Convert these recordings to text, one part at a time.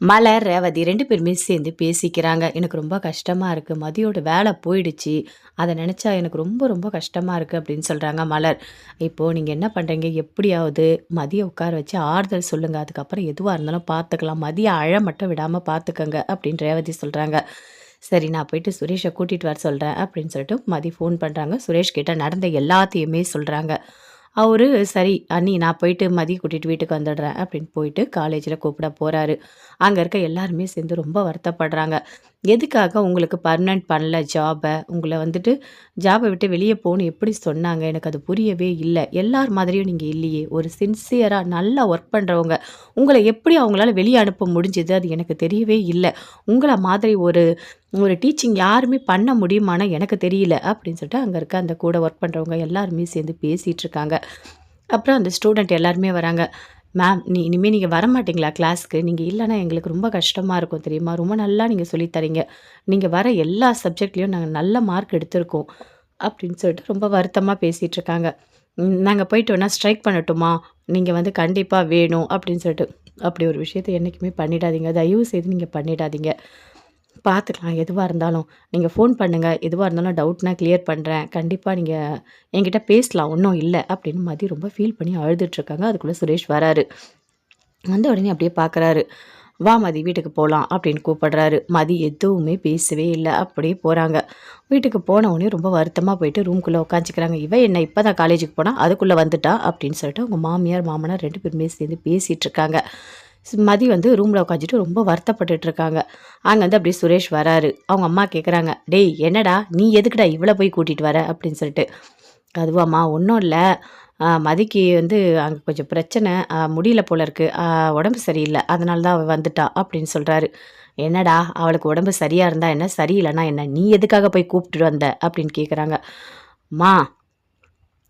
மலர், ரேவதி 2 பேருமே சேர்ந்து பேசிக்கிறாங்க. எனக்கு ரொம்ப கஷ்டமா இருக்கு. மதியோட வேலை போயிடுச்சு. அத நெனச்சா எனக்கு ரொம்ப ரொம்ப கஷ்டமா இருக்கு அப்படின்னு சொல்றாங்க மலர். இப்போ நீங்க என்ன பண்றீங்க? எப்படியாவது மதிய உட்கார வச்சு ஆறுதல் சொல்லுங்க. அதுக்கப்புறம் எதுவா இருந்தாலும் பார்த்துக்கலாம். மதிய அழ மட்டும் விடாம பார்த்துக்கங்க அப்படின்னு ரேவதி சொல்றாங்க. சரி நான் போயிட்டு சுரேஷ கூட்டிட்டு வர சொல்றேன் அப்படின்னு சொல்லிட்டு மதி ஃபோன் பண்றாங்க. சுரேஷ் கிட்ட நடந்த எல்லாத்தையுமே சொல்றாங்க. அவரு சரி அண்ணி நான் போயிட்டு மதிய கூட்டிட்டு வீட்டுக்கு வந்துடுறேன் அப்படின்னு போயிட்டு காலேஜ்ல கூப்பிட போறாரு. அங்க இருக்க எல்லாருமே சேர்ந்து ரொம்ப வருத்தப்படுறாங்க. எதுக்காக உங்களுக்கு பெர்மனன்ட் பண்ணல ஜாப? உங்கள வந்துட்டு ஜாப விட்டு வெளிய போன்னு எப்படி சொன்னாங்க? எனக்கு அது புரியவே இல்ல. எல்லார் மாதிரியும் நீங்க இல்லையே! ஒரு சின்சியரா நல்லா ஒர்க் பண்றவங்க. உங்கள எப்படி அவங்களால வெளிய அனுப்ப முடிஞ்சது? அது எனக்கு தெரியவே இல்ல. உங்கள மாதிரி ஒரு ஒரு டீச்சிங் யாருமே பண்ண முடியுமான்னா எனக்கு தெரியல. அப்படின்னு சொல்லிட்டு அங்க இருக்க அந்த கூட ஒர்க் பண்றவங்க எல்லாருமே சேர்ந்து பேசிட்டு இருக்காங்க. அப்புறம் அந்த ஸ்டூடெண்ட் எல்லாருமே வராங்க. மேம் இனிமே நீங்க வரமாட்டீங்களா கிளாஸ்க்கு? நீங்க இல்லன்னா எங்களுக்கு ரொம்ப கஷ்டமா இருக்கும் தெரியுமா? ரொம்ப நல்லா நீங்க சொல்லி தரீங்க. நீங்க வர எல்லா சப்ஜெக்ட்லயும் நாங்க நல்ல மார்க் எடுத்திருக்கோம். அப்படின்னு சொல்லிட்டு ரொம்ப வருத்தமா பேசிட்டு இருக்காங்க. நாங்க போயிட்டு வேணா ஸ்ட்ரைக் பண்ணட்டுமா? நீங்க வந்து கண்டிப்பா வேணும் அப்படின்னு சொல்லிட்டு. அப்படி ஒரு விஷயத்த என்னைக்குமே பண்ணிடாதீங்க. தயவு செய்து நீங்க பண்ணிடாதீங்க. பார்த்துக்கலாம் எதுவா இருந்தாலும். நீங்க ஃபோன் பண்ணுங்க. எதுவா இருந்தாலும் டவுட்னா கிளியர் பண்றேன். கண்டிப்பா நீங்க என்கிட்ட பேசலாம். ஒண்ணும் இல்ல. அப்படின்னு மதி ரொம்ப ஃபீல் பண்ணி அழுதுட்டுருக்காங்க. அதுக்குள்ள சுரேஷ் வராரு. வந்த உடனே அப்படியே பார்க்குறாரு. "வா மதி வீட்டுக்கு போலாம்" அப்படின்னு கூப்பிடுறாரு. மதி எதுவுமே பேசவே இல்ல. அப்படியே போறாங்க. வீட்டுக்கு போன உடனே ரொம்ப வருத்தமா போயிட்டு ரூம்குள்ள உட்காந்துக்கிறாங்க. "இவ என்ன இப்ப தான் காலேஜுக்கு போனா, அதுக்குள்ள வந்துட்டா" அப்படின்னு சொல்லிட்டு அவங்க மாமியார், மாமனார் 2 பேருமே சேர்ந்து பேசிட்டு இருக்காங்க. மதி வந்து ரூம்ல உட்காந்துட்டு ரொம்ப வருத்தப்பட்டுட்டு இருக்காங்க. அங்க வந்து அப்படியே சுரேஷ் வராரு. அவங்க அம்மா கேட்குறாங்க, "டேய் என்னடா நீ எதுக்குடா இவள போய் கூட்டிட்டு வர?" அப்படின்னு சொல்லிட்டு. அதுவாம்மா ஒண்ணும் இல்ல. மதிக்கு வந்து அங்க கொஞ்சம் பிரச்சனை. முடியல போல இருக்கு. உடம்பு சரியில்ல. அதனால தான் அவ வந்துட்டா அப்படின்னு சொல்றாரு. "என்னடா அவளுக்கு உடம்பு சரியா இருந்தா என்ன? சரியில்லன்னா என்ன? நீ எதுக்காக போய் கூப்பிட்டுட்டு வந்த?" அப்படின்னு கேட்குறாங்க. "அம்மா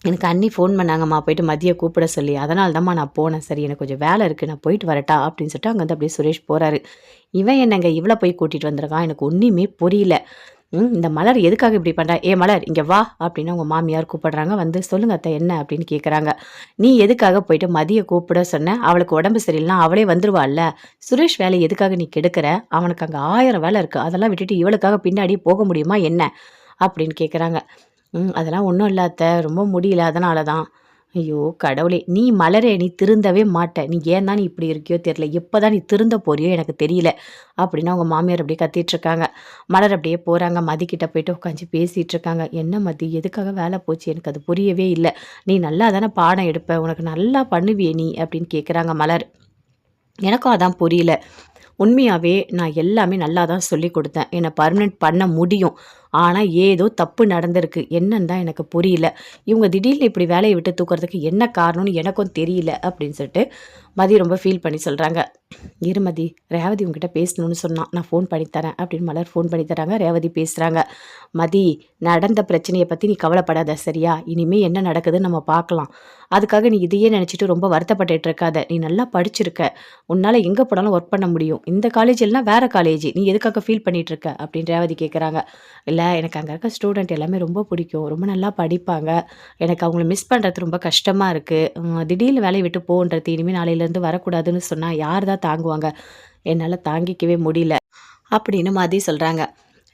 எனக்கு அண்ணி ஃபோன் பண்ணாங்கம்மா போயிட்டு மதிய கூப்பிட சொல்லி. அதனால தாம்மா நான் போனேன். சரி எனக்கு கொஞ்சம் வேலை இருக்கு. நான் போயிட்டு வரட்டா?" அப்படின்னு சொல்லிட்டு அங்க வந்து அப்படியே சுரேஷ் போறாரு. இவன் என்னங்க இவள போய் கூட்டிட்டு வந்திருக்கான். எனக்கு ஒண்ணுமே புரியல. இந்த மலர் எதுக்காக இப்படி பண்றா? "ஏ மலர் இங்க வா" அப்படின்னு அவங்க மாமியார் கூப்பிடுறாங்க. வந்து "சொல்லுங்க அத்தை என்ன?" அப்படின்னு கேட்குறாங்க. "நீ எதுக்காக போயிட்டு மதிய கூப்பிட சொன்ன? அவளுக்கு உடம்பு சரியில்லன்னா அவளே வந்துருவாள்ல. சுரேஷ் வேலைய எதுக்காக நீ கெடுக்குற? அவனுக்கு அங்க 1000 வேலை இருக்கு. அதெல்லாம் விட்டுட்டு இவளுக்காக பின்னாடியே போக முடியுமா என்ன?" அப்படின்னு கேட்குறாங்க. அதெல்லாம் ஒண்ணும் இல்ல அத்த. ரொம்ப முடியல அதனால தான். ஐயோ! கடவுளே! நீ மலரே நீ திருந்தவே மாட்ட. நீ ஏன் தான் நீ இப்படி இருக்கியோ தெரியல. எப்ப தான் நீ திருந்த போறியோ எனக்கு தெரியல. அப்படின்னு அவங்க மாமியார் அப்படியே கத்திட்டு இருக்காங்க. மலர் அப்படியே போறாங்க. மதி கிட்ட போயிட்டு உட்காந்து பேசிட்டு இருக்காங்க. "என்ன மதி? எதுக்காக வேல போச்சு? எனக்கு அது புரியவே இல்ல. நீ நல்லா தானே பாடம் எடுப்ப. உனக்கு நல்லா பண்ணுவியே நீ" அப்படின்னு கேட்குறாங்க மலர். எனக்கும் அதான் புரியல. உண்மையாவே நான் எல்லாமே நல்லா தான் சொல்லிக் குடுத்தேன். என்ன பெர்மனன்ட் பண்ண முடியும். ஆனா, ஏதோ தப்பு நடந்திருக்கு. என்னன்னு தான் எனக்கு புரியல. இவங்க திடீர்னு இப்படி வேலைய விட்டு தூக்குறதுக்கு என்ன காரணம்னு எனக்கும் தெரியல. அப்படின்னு சொல்லிட்டு மதி ரொம்ப ஃபீல் பண்ணி சொல்றாங்க. "இரு மதி, ரேவதி உன்கிட்ட பேசணும்னு சொன்னா. நான் ஃபோன் பண்ணி தரேன்" அப்படின்னு மலர் ஃபோன் பண்ணி தராங்க. ரேவதி பேசுறாங்க. "மதி, நடந்த பிரச்சனைய பத்தி நீ கவலைப்படாத சரியா? இனிமே என்ன நடக்குதுன்னு நம்ம பார்க்கலாம். அதுக்காக நீ இதையே நினைச்சுட்டு ரொம்ப வருத்தப்பட்டுட்டு இருக்காத. நீ நல்லா படிச்சிருக்க. உன்னால எங்க போனாலும் ஒர்க் பண்ண முடியும். இந்த காலேஜ் இல்லன்னா வேற காலேஜ். நீ எதுக்காக ஃபீல் பண்ணிட்டு இருக்க?" அப்படின்னு ரேவதி கேட்குறாங்க. "இல்ல எனக்கு அங்க இருக்க ஸ்டூடெண்ட் எல்லாமே ரொம்ப பிடிக்கும். ரொம்ப நல்லா படிப்பாங்க. எனக்கு அவங்கள மிஸ் பண்றது ரொம்ப கஷ்டமா இருக்கு. திடீர்னு வேலைய விட்டு போன்றது இனிமே நாளையிலேருந்து வரக்கூடாதுன்னு சொன்னா யார் தான் தாங்குவாங்க? என்னால தாங்கிக்கவே முடியல." அப்படின்னு மதி சொல்றாங்க.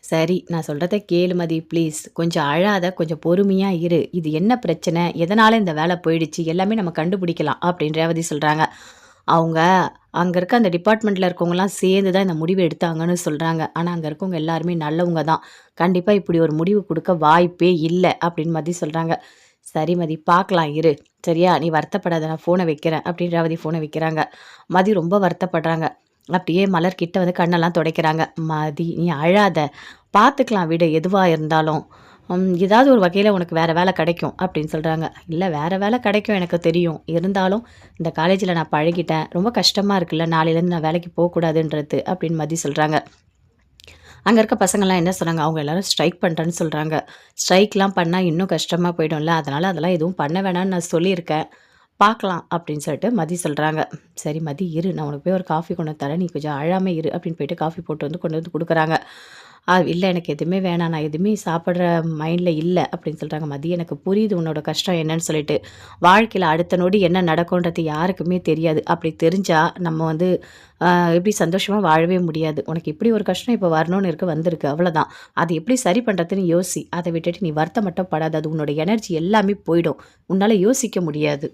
"சரி நான் சொல்றத கேளு மதி ப்ளீஸ். கொஞ்சம் அழாத, கொஞ்சம் பொறுமையா இரு. இது என்ன பிரச்சனை? எதனால இந்த வேல போயிடுச்சு? எல்லாமே நம்ம கண்டுபிடிக்கலாம்." அப்படின்னு ரேவதி சொல்றாங்க. அவங்க அங்க இருக்க அந்த டிபார்ட்மெண்ட்ல இருக்கவங்கலாம் சேர்ந்து தான் இந்த முடிவு எடுத்தாங்கன்னு சொல்றாங்க. ஆனா, அங்க இருக்கவங்க எல்லாருமே நல்லவங்க தான். கண்டிப்பா இப்படி ஒரு முடிவு குடுக்க வாய்ப்பே இல்ல அப்படின்னு மதி சொல்றாங்க. "சரி மதி பார்க்கலாம் இரு. சரியா? நீ வருத்தப்படாத. நான் ஃபோன வைக்கிறேன்" அப்படின்னு ரேவதி ஃபோன வைக்கிறாங்க. மதி ரொம்ப வருத்தப்படுறாங்க. அப்படியே மலர் கிட்ட வந்து கண்ணெல்லாம் துடைக்கிறாங்க. "மதி நீ அழாத. பார்த்துக்கலாம் விடு எதுவா இருந்தாலும். ஏதாவது ஒரு வகையில உனக்கு வேற வேலை கிடைக்கும்" அப்படின்னு சொல்றாங்க. "இல்ல வேற வேலை கிடைக்கும் எனக்கு தெரியும். இருந்தாலும் இந்த காலேஜ்ல நான் பழகிட்டேன். ரொம்ப கஷ்டமா இருக்குல்ல நாளையிலேருந்து நான் வேலைக்கு போக்கூடாதுன்றது" அப்படின்னு மதி சொல்றாங்க. அங்க இருக்க பசங்கள்லாம் என்ன சொன்னாங்க, அவங்க எல்லாரும் ஸ்ட்ரைக் பண்றேன்னு சொல்றாங்க. ஸ்ட்ரைக்லாம் பண்ணா இன்னும் கஷ்டமா போயிடும்ல. அதனால அதெல்லாம் எதுவும் பண்ண வேணாம்னு நான் சொல்லியிருக்கேன். பார்க்கலாம் அப்படின்னு சொல்லிட்டு மதி சொல்றாங்க. "சரி மதி இரு. நான் உனக்கு போய் ஒரு காஃபி கொண்டு வந்து தரேன். நீ கொஞ்சம் அழாம இரு" அப்படின்னு போயிட்டு காஃபி போட்டு வந்து கொண்டு வந்து குடுக்குறாங்க. இல்ல எனக்கு எதுவுமே வேணாம். நான் எதுவுமே சாப்பிடுற மைண்ட்ல இல்ல அப்படின்னு சொல்றாங்க. மதி எனக்கு புரியுது உன்னோட கஷ்டம் என்னன்னு சொல்லிட்டு. வாழ்க்கையில அடுத்த நொடி என்ன நடக்கும்ன்றது யாருக்குமே தெரியாது. அப்படி தெரிஞ்சா நம்ம வந்து அ எப்படி சந்தோஷமா வாழவே முடியாது. உனக்கு இப்படி ஒரு கஷ்டம் இப்ப வரணும்னு இருக்கு வந்திருக்கு அவ்வளோதான். அது எப்படி சரி பண்றதுன்னு யோசி. அத விட்டுட்டு நீ வருத்தம் மட்டும் படாத. அது உன்னோட எனர்ஜி எல்லாமே போயிடும். உன்னால யோசிக்க முடியாது.